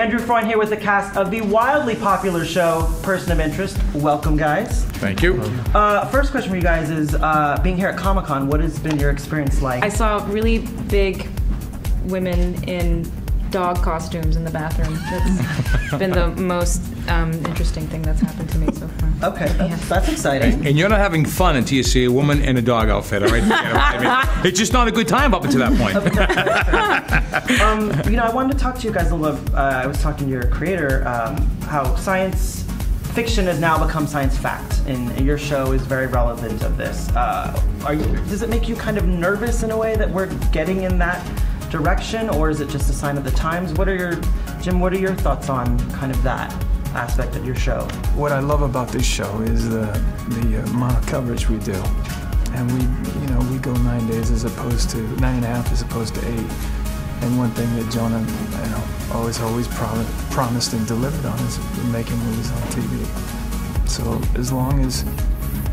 Andrew Freund here with the cast of the wildly popular show, Person of Interest. Welcome, guys. Thank you. First question for you guys is, being here at Comic-Con, what has been your experience like? I saw really big women in dog costumes in the bathroom. That's been the most interesting thing that's happened to me so far. Okay, that's exciting. And you're not having fun until you see a woman in a dog outfit, all right? I mean, it's just not a good time up until that point. I wanted to talk to you guys a little bit. I was talking to your creator, how science fiction has now become science fact, and your show is very relevant of this. Does it make you kind of nervous in a way that we're getting in that direction, or is it just a sign of the times? Jim, what are your thoughts on kind of that aspect of your show? What I love about this show is the amount of coverage we do, and we go 9 days as opposed to 9.5 as opposed to 8. And one thing that Jonah always promised and delivered on is making movies on TV. So as long as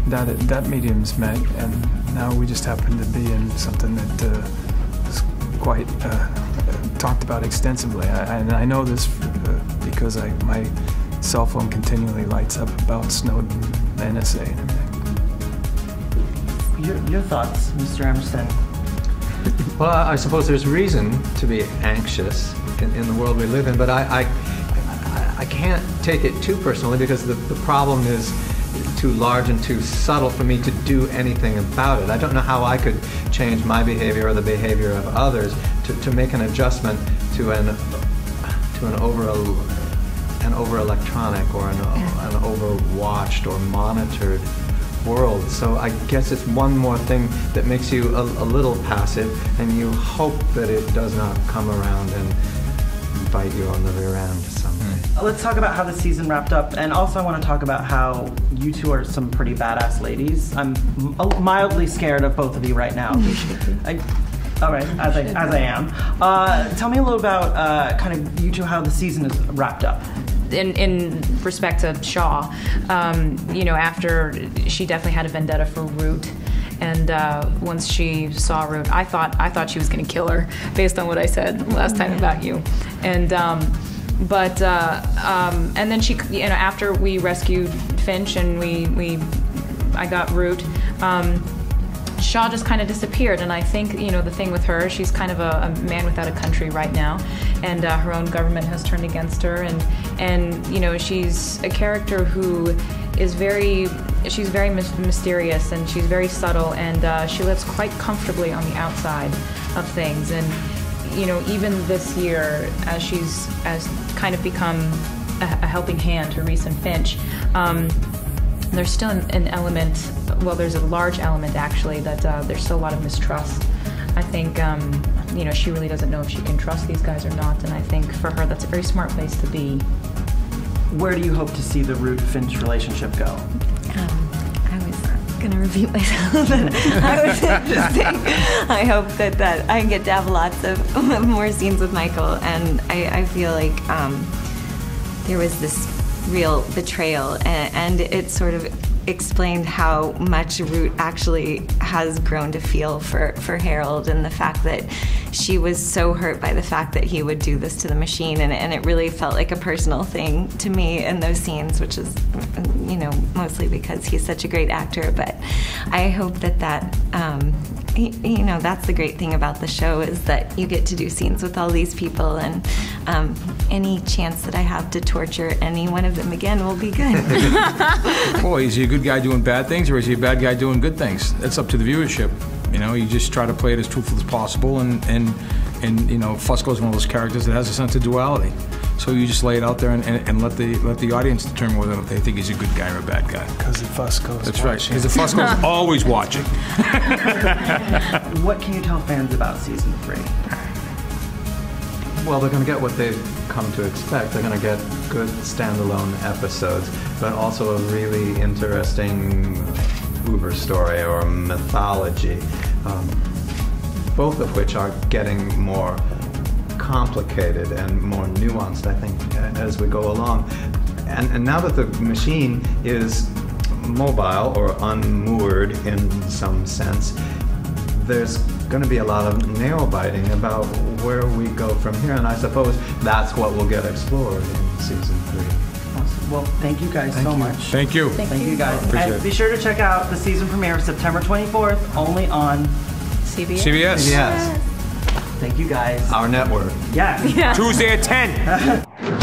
that medium's met, and now we just happen to be in something that is quite talked about extensively. And I know this because my cell phone continually lights up about Snowden, the NSA, and everything. Your thoughts, Mr. Emerson? Well, I suppose there's reason to be anxious in the world we live in, but I can't take it too personally because the problem is too large and too subtle for me to do anything about it. I don't know how I could change my behavior or the behavior of others to make an adjustment to an over electronic or an over watched or monitored world. So I guess it's one more thing that makes you a little passive, and you hope that it does not come around and bite you on the rear end someday. Let's talk about how the season wrapped up, and also I want to talk about how you two are some pretty badass ladies. I'm mildly scared of both of you right now. All right, as I am. Tell me a little about kind of you two, how the season is wrapped up. In respect to Shaw, after she definitely had a vendetta for Root, and once she saw Root, I thought she was going to kill her based on what I said last time about you, and then she, after we rescued Finch and I got Root. Shaw just kind of disappeared, and I think, the thing with her, she's kind of a man without a country right now, and her own government has turned against her, and she's a character who is she's very mysterious, and she's very subtle, and she lives quite comfortably on the outside of things, and even this year, as she's kind of become a helping hand to Reese and Finch, there's still an element, well, there's a large element actually, that there's still a lot of mistrust. I think, she really doesn't know if she can trust these guys or not, and I think for her that's a very smart place to be. Where do you hope to see the Root-Finch relationship go? I was going to repeat myself, but I was just saying, I hope that I get to have lots of more scenes with Michael, and I feel like there was this real betrayal, and it sort of explained how much Root actually has grown to feel for Harold, and the fact that she was so hurt by the fact that he would do this to the machine, and it really felt like a personal thing to me in those scenes, which is mostly because he's such a great actor. But I hope that that's the great thing about the show, is that you get to do scenes with all these people, and any chance that I have to torture any one of them again will be good. Boy, is he a good guy doing bad things, or is he a bad guy doing good things? That's up to the viewership. You just try to play it as truthful as possible, and Fusco's one of those characters that has a sense of duality. So you just lay it out there and let the audience determine whether they think he's a good guy or a bad guy. Because the Fusco's That's right, because the Fusco's always watching. What can you tell fans about season 3? Well, they're going to get what they've come to expect. They're going to get good standalone episodes, but also a really interesting Uber story or mythology, both of which are getting more complicated and more nuanced, I think, as we go along. And now that the machine is mobile or unmoored in some sense, there's going to be a lot of nail biting about where we go from here, and I suppose that's what will get explored in season 3. Awesome. Well, thank you guys so much. Thank you. Thank you guys. Appreciate And it. be sure to check out the season premiere September 24th, only on. CBS. CBS. Yes, Thank you guys. our network. Yeah. Tuesday at 10.